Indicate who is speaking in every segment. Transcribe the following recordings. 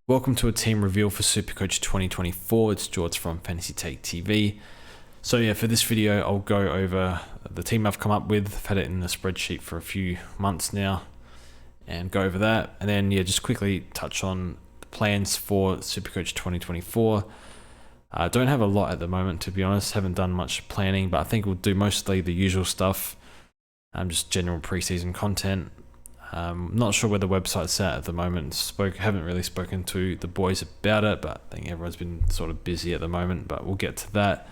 Speaker 1: Welcome to a team reveal for Supercoach 2024. It's Jords from Fantasy Take TV. So yeah, for this video, I'll go over the team I've come up with. I've had it in the spreadsheet for a few months now and go over that. And then yeah, just quickly touch on the plans for Supercoach 2024. I don't have a lot at the moment, to be honest. Haven't done much planning, but I think we'll do mostly the usual stuff. Just general preseason content. Not sure where the website's at the moment. Haven't really spoken to the boys about it, but I think everyone's been sort of busy at the moment, but we'll get to that.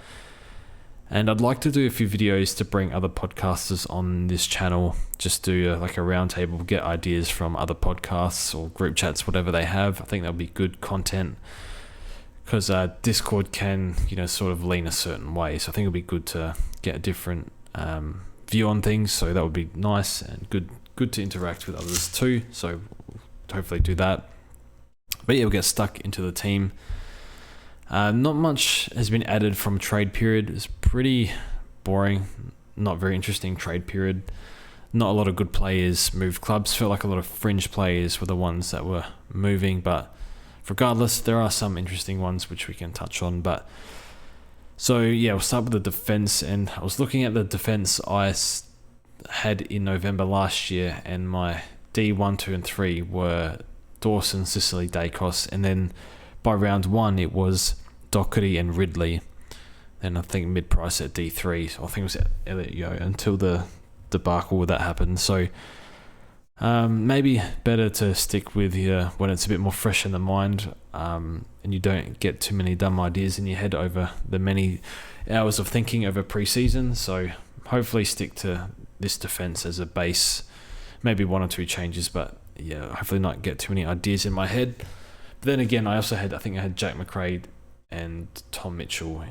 Speaker 1: And I'd like to do a few videos to bring other podcasters on this channel, just do like a roundtable, get ideas from other podcasts or group chats, whatever they have. I think that'll be good content because Discord can, sort of lean a certain way. So I think it'll be good to get a different view on things. So that would be nice and good to interact with others too, so hopefully do that. But yeah, we'll get stuck into the team. Not much has been added from trade period. It's pretty boring, not very interesting trade period. Not a lot of good players moved clubs. Felt like a lot of fringe players were the ones that were moving, but regardless, there are some interesting ones which we can touch on. But so yeah, we'll start with the defense, and I was looking at the defense I had in November last year, and my D1, 2 and 3 were Dawson, Sicily, Dacos, and then by round 1 it was Doherty and Ridley, and I think mid-price at D3, so I think it was Elliot Yeo until the debacle that happened. So maybe better to stick with when it's a bit more fresh in the mind, and you don't get too many dumb ideas in your head over the many hours of thinking over pre-season. So hopefully stick to this defense as a base, maybe one or two changes, but yeah, hopefully not get too many ideas in my head. But then again, I think I had Jack McRae and Tom Mitchell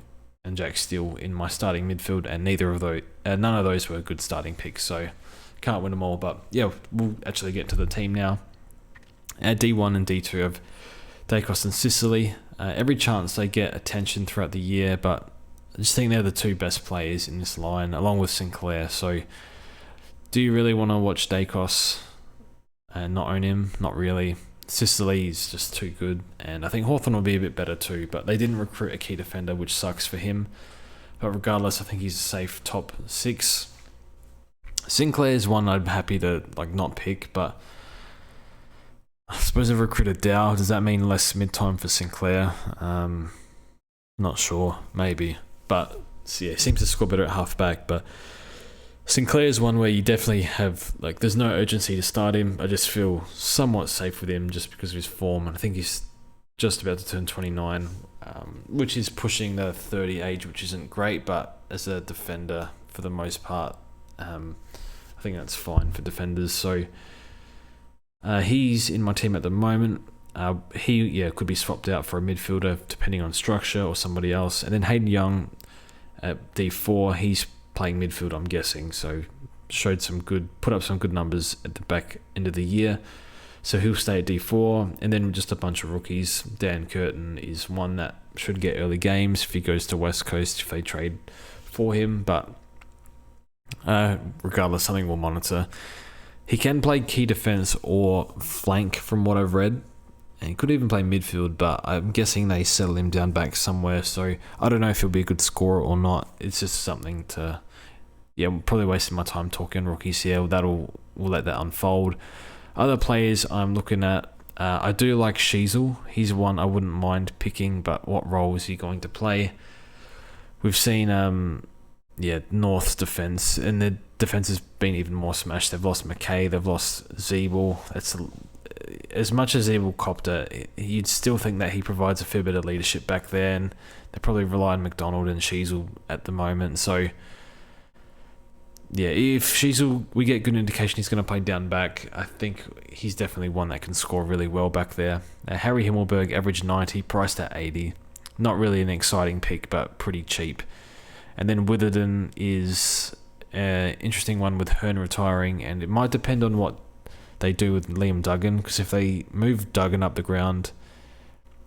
Speaker 1: and Jack Steele in my starting midfield, and none of those were good starting picks, so can't win them all. But yeah, we'll actually get to the team now. At D1 and D2 of Dacos and Sicily. Every chance they get attention throughout the year, but I just think they're the two best players in this line, along with Sinclair. So do you really want to watch Dacos and not own him? Not really. Sicily is just too good, and I think Hawthorn will be a bit better too, but they didn't recruit a key defender, which sucks for him. But regardless, I think he's a safe top 6. Sinclair's one I'm happy to not pick, but I suppose I've recruited Dow. Does that mean less mid-time for Sinclair? Not sure, maybe. But yeah, seems to score better at halfback, but Sinclair is one where you definitely have, there's no urgency to start him. I just feel somewhat safe with him just because of his form. And I think he's just about to turn 29, which is pushing the 30 age, which isn't great. But as a defender, for the most part, I think that's fine for defenders. So he's in my team at the moment. He could be swapped out for a midfielder depending on structure or somebody else. And then Hayden Young at D4, he's playing midfield, I'm guessing, so put up some good numbers at the back end of the year, so he'll stay at D4. And then just a bunch of rookies. Dan Curtin is one that should get early games if he goes to West Coast, if they trade for him, but regardless, something we'll monitor. He can play key defense or flank from what I've read, and he could even play midfield, but I'm guessing they settle him down back somewhere, so I don't know if he'll be a good scorer or not. It's just something to... Yeah, I'm probably wasting my time talking rookies here. We'll let that unfold. Other players I'm looking at, I do like Sheasel. He's one I wouldn't mind picking, but what role is he going to play? We've seen, North's defence, and their defence has been even more smashed. They've lost McKay, they've lost Zeeble. As much as Zeeble copped it, you'd still think that he provides a fair bit of leadership back there, and they probably rely on McDonald and Sheasel at the moment, so... Yeah, if Sheasel, we get good indication he's going to play down back, I think he's definitely one that can score really well back there. Harry Himmelberg, average 90, priced at 80. Not really an exciting pick, but pretty cheap. And then Witherden is an interesting one with Hearn retiring, and it might depend on what they do with Liam Duggan, because if they move Duggan up the ground...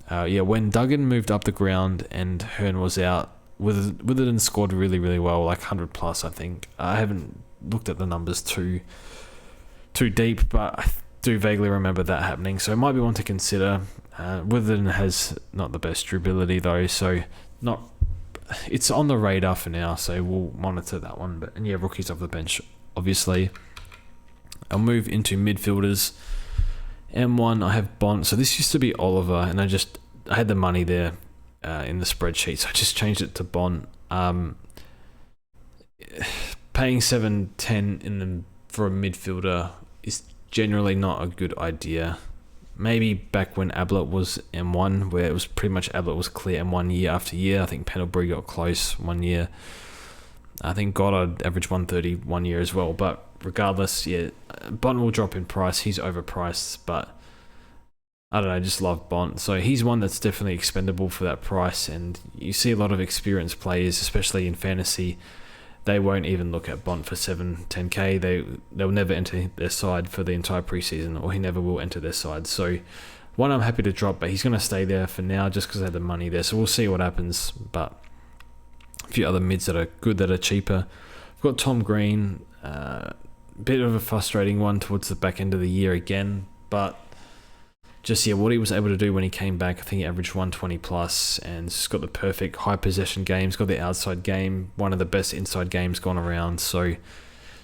Speaker 1: when Duggan moved up the ground and Hearn was out, Witherden scored really, really well, 100 plus, I think. I haven't looked at the numbers too deep, but I do vaguely remember that happening, so it might be one to consider. Witherden has not the best durability though, so not. It's on the radar for now, so we'll monitor that one. But and yeah, rookies off the bench, obviously. I'll move into midfielders. M1, I have Bont. So this used to be Oliver, and I had the money there in the spreadsheet, so I just changed it to Bont. Paying 7.10 for a midfielder is generally not a good idea. Maybe back when Ablett was M1, where it was pretty much Ablett was clear M1 year after year. I think Pendlebury got close one year. I think Goddard averaged 130 one year as well. But regardless, yeah, Bont will drop in price. He's overpriced, but I don't know, I just love Bont. So he's one that's definitely expendable for that price. And you see a lot of experienced players, especially in fantasy, they won't even look at Bont for 7-10k. They'll never enter their side for the entire preseason, or he never will enter their side. So one I'm happy to drop, but he's going to stay there for now just because I have the money there. So we'll see what happens. But a few other mids that are good, that are cheaper. I've got Tom Green, bit of a frustrating one towards the back end of the year again, but just what he was able to do when he came back, I think he averaged 120 plus, and just got the perfect high possession games, got the outside game, one of the best inside games gone around. So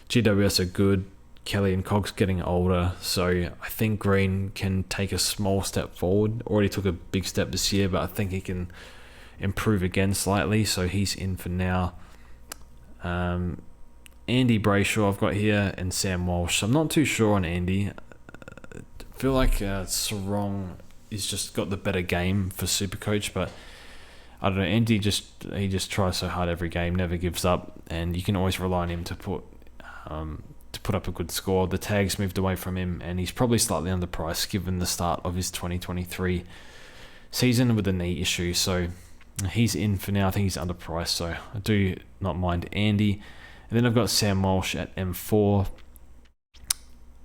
Speaker 1: GWS are good. Kelly and Cogs getting older, so I think Green can take a small step forward. Already took a big step this year, but I think he can improve again slightly, so he's in for now. Andy Brayshaw I've got here, and Sam Walsh. I'm not too sure on Andy. I feel like Sarong is just got the better game for Supercoach, but I don't know. Andy he just tries so hard every game, never gives up, and you can always rely on him to put up a good score. The tags moved away from him, and he's probably slightly underpriced given the start of his 2023 season with a knee issue. So he's in for now. I think he's underpriced, so I do not mind Andy. And then I've got Sam Walsh at M4.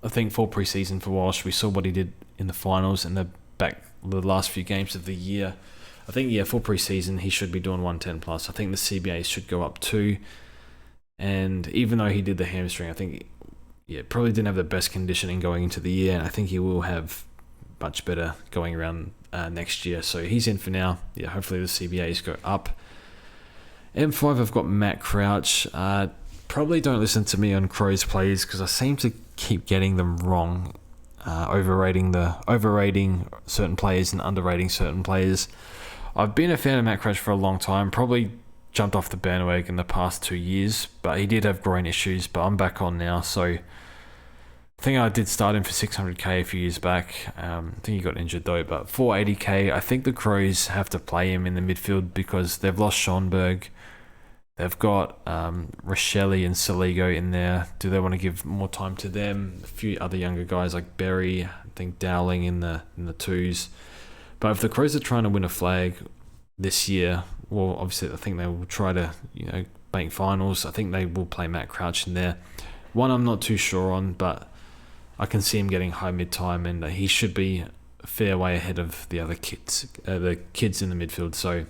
Speaker 1: I think for preseason for Walsh, we saw what he did in the finals and the last few games of the year. I think, for preseason, he should be doing 110 plus. I think the CBA should go up too. And even though he did the hamstring, I think, probably didn't have the best conditioning going into the year. And I think he will have much better going around next year. So he's in for now. Hopefully the CBAs go up. M5, I've got Matt Crouch. Probably don't listen to me on Crows plays because I seem to keep getting them wrong, overrating certain players and underrating certain players. I've been a fan of Matt Crouch for a long time, probably jumped off the bandwagon the past 2 years, but he did have groin issues, but I'm back on now. So I think I did start him for 600k a few years back. I think he got injured though, but 480k, I think the Crows have to play him in the midfield because they've lost Schonberg. They've got Rochelle and Saligo in there. Do they want to give more time to them? A few other younger guys like Berry, I think Dowling in the twos. But if the Crows are trying to win a flag this year, well, obviously I think they will try to bank finals. I think they will play Matt Crouch in there. One I'm not too sure on, but I can see him getting high mid-time, and he should be a fair way ahead of the other kids, in the midfield. So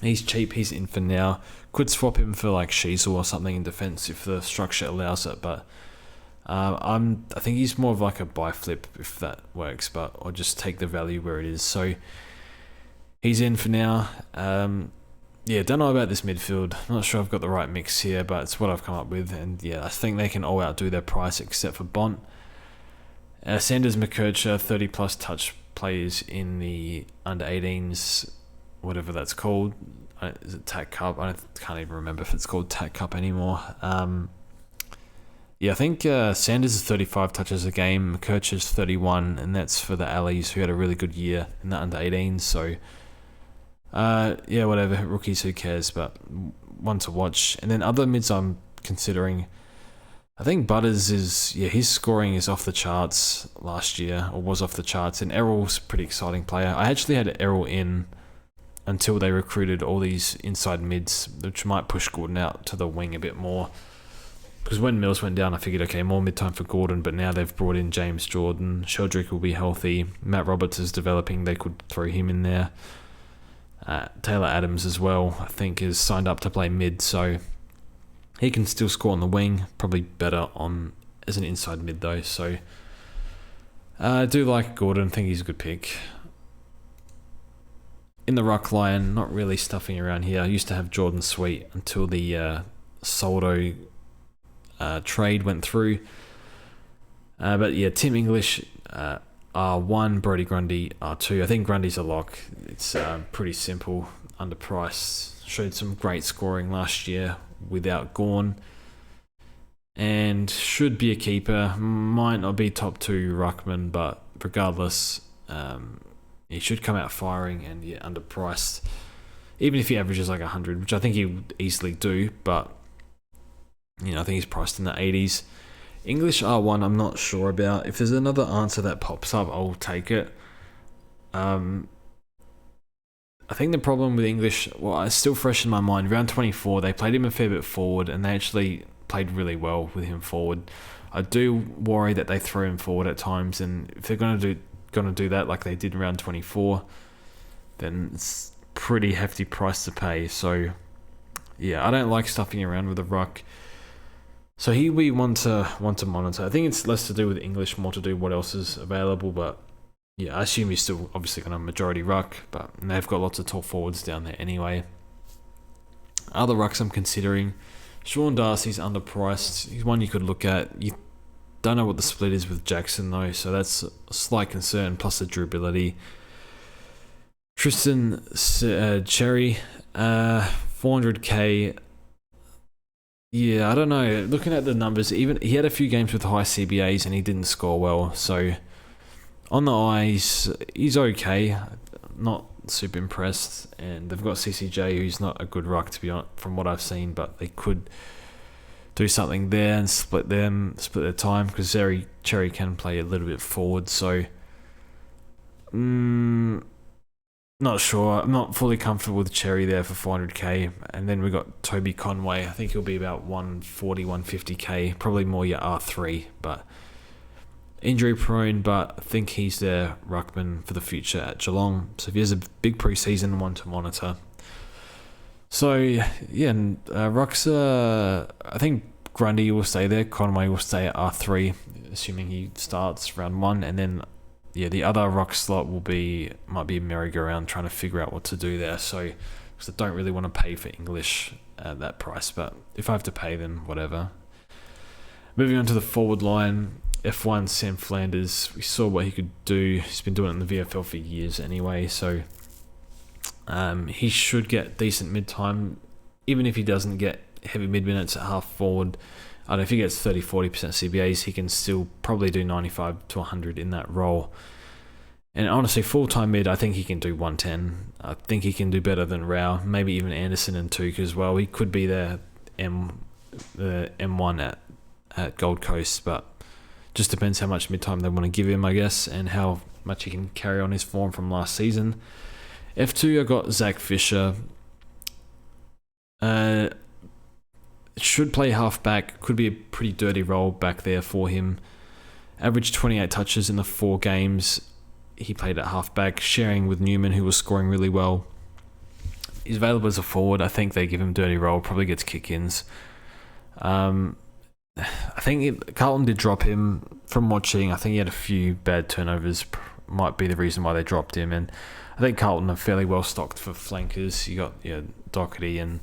Speaker 1: he's cheap. He's in for now. Could swap him for like Sheasel or something in defence if the structure allows it. But I think he's more of like a buy flip if that works. But I'll just take the value where it is. So he's in for now. Don't know about this midfield. Not sure I've got the right mix here, but it's what I've come up with. And I think they can all outdo their price except for Bont. Sanders McKercher, 30 plus touch players in the under 18s. Whatever that's called. Is it TAC Cup? I can't even remember if it's called TAC Cup anymore. I think Sanders is 35 touches a game, McKercher's 31, and that's for the Alleys who had a really good year in the under 18s. So, whatever, rookies, who cares, but one to watch. And then other mids I'm considering, I think Butters his scoring is off the charts last year, or was off the charts, and Errol's a pretty exciting player. I actually had Errol in until they recruited all these inside mids, which might push Gordon out to the wing a bit more. Because when Mills went down, I figured, okay, more mid-time for Gordon, but now they've brought in James Jordan. Sheldrick will be healthy. Matt Roberts is developing. They could throw him in there. Taylor Adams as well, I think, is signed up to play mid, so he can still score on the wing. Probably better as an inside mid, though. So I do like Gordon. I think he's a good pick. In the ruck line, not really stuffing around here. I used to have Jordan Sweet until the Soldo trade went through. But yeah, Tim English, R1, Brodie Grundy, R2. I think Grundy's a lock. It's pretty simple, underpriced. Showed some great scoring last year without Gawn. And should be a keeper. Might not be top 2 ruckman, but regardless, he should come out firing and underpriced. Even if he averages like 100, which I think he would easily do, but I think he's priced in the 80s. English R1, I'm not sure about. If there's another answer that pops up, I'll take it. I think the problem with English, it's still fresh in my mind. Round 24, they played him a fair bit forward, and they actually played really well with him forward. I do worry that they throw him forward at times, and if they're going to do that like they did in round 24, then it's pretty hefty price to pay. So yeah, I don't like stuffing around with a ruck. So he'll be one to monitor. I think it's less to do with English, more to do what else is available. But yeah, I assume he's still obviously going to majority ruck, but they've got lots of tall forwards down there anyway. Other rucks I'm considering, Sean Darcy's underpriced. He's one you could look at. You don't know what the split is with Jackson though, so that's a slight concern, plus the durability. Tristan Cherry, 400k. Yeah, I don't know. Looking at the numbers, even he had a few games with high CBAs and he didn't score well. So on the eye, he's okay. Not super impressed. And they've got CCJ, who's not a good ruck to be honest, from what I've seen, but they could do something there and split their time, because Cherry can play a little bit forward. So not sure. I'm not fully comfortable with Cherry there for 400k. And then we got Toby Conway. I think he'll be about 140, 150k. Probably more your R3, but injury prone. But I think he's their ruckman for the future at Geelong. So if he has a big preseason, one to monitor. So yeah, and rucks. I think Grundy will stay there. Conway will stay at R3, assuming he starts round 1, and then. Yeah, the other ruck slot might be a merry-go-round, trying to figure out what to do there. So, because I don't really want to pay for English at that price, but if I have to pay, then whatever. Moving on to the forward line, F1 Sam Flanders. We saw what he could do. He's been doing it in the VFL for years anyway, so he should get decent mid-time, even if he doesn't get heavy mid-minutes at half forward. I don't know, if he gets 30-40% CBAs, he can still probably do 95 to 100 in that role. And honestly, full-time mid, I think he can do 110. I think he can do better than Rao, maybe even Anderson and Tuke as well. He could be the M1 at Gold Coast, but just depends how much mid-time they want to give him, I guess, and how much he can carry on his form from last season. F2, I got Zach Fisher. Should play halfback. Could be a pretty dirty role back there for him. Averaged 28 touches in the 4 games he played at halfback, sharing with Newman, who was scoring really well. He's available as a forward. I think they give him dirty role. Probably gets kick-ins. I think Carlton did drop him from watching. I think he had a few bad turnovers. Might be the reason why they dropped him. And I think Carlton are fairly well stocked for flankers. You got Doherty and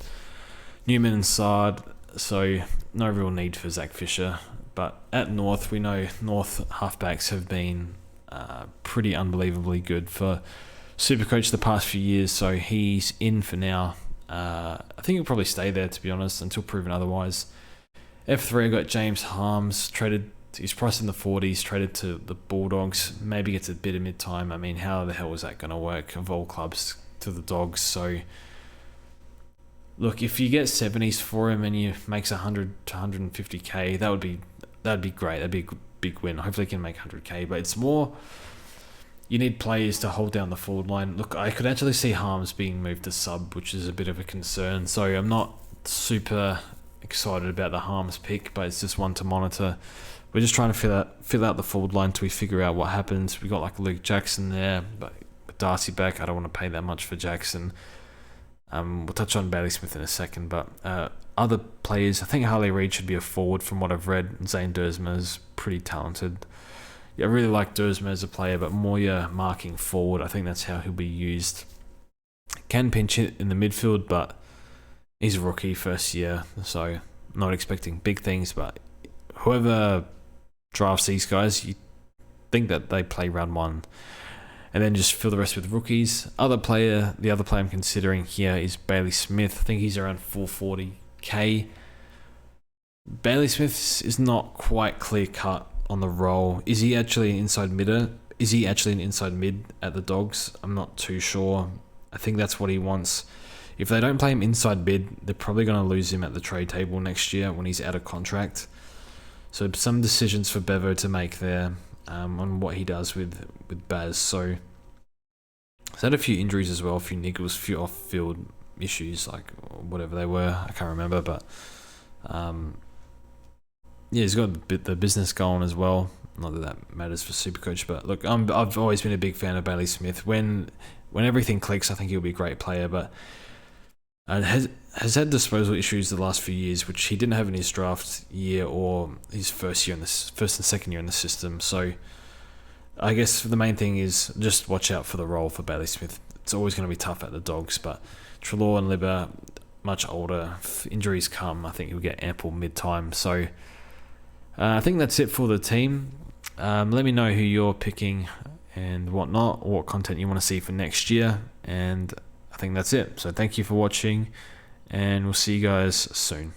Speaker 1: Newman and Sard. So no real need for Zach Fisher. But at North, we know North halfbacks have been pretty unbelievably good for Supercoach the past few years. So he's in for now. I think he'll probably stay there, to be honest, until proven otherwise. F3, I got James Harms, traded. He's priced in the 40s, traded to the Bulldogs. Maybe gets a bit of mid-time. I mean, how the hell is that going to work of all clubs to the Dogs? So look, if you get 70s for him and he makes 100 to 150k, that'd be great. That'd be a big win. Hopefully he can make 100k, but it's more you need players to hold down the forward line. Look, I could actually see Harms being moved to sub, which is a bit of a concern. So I'm not super excited about the Harms pick, but it's just one to monitor. We're just trying to fill out the forward line till we figure out what happens. We got like Luke Jackson there, but with Darcy back, I don't want to pay that much for Jackson. We'll touch on Bailey Smith in a second, but other players, I think Harley Reid should be a forward from what I've read. Zane Dersma is pretty talented. Yeah, I really like Dersma as a player, but more your marking forward. I think that's how he'll be used. Can pinch it in the midfield, but he's a rookie, first year, so not expecting big things. But whoever drafts these guys, you think that they play round 1, and then just fill the rest with rookies. The other player I'm considering here is Bailey Smith. I think he's around 440k. Bailey Smith is not quite clear cut on the role. Is he actually an inside midder? Is he actually an inside mid at the Dogs? I'm not too sure. I think that's what he wants. If they don't play him inside mid, they're probably going to lose him at the trade table next year when he's out of contract. So some decisions for Bevo to make there on what he does with Baz. So he's had a few injuries as well, a few niggles, a few off-field issues, like whatever they were. I can't remember, but yeah, he's got the business going as well. Not that that matters for Supercoach, but look, I've always been a big fan of Bailey Smith. When everything clicks, I think he'll be a great player, but has had disposal issues the last few years, which he didn't have in his draft year or his first and second year in the system. So I guess the main thing is just watch out for the role for Bailey Smith. It's always going to be tough at the Dogs, but Treloar and Libba, much older. If injuries come, I think he'll get ample mid-time. So I think that's it for the team. Let me know who you're picking and whatnot, or what content you want to see for next year. And I think that's it. So thank you for watching, and we'll see you guys soon.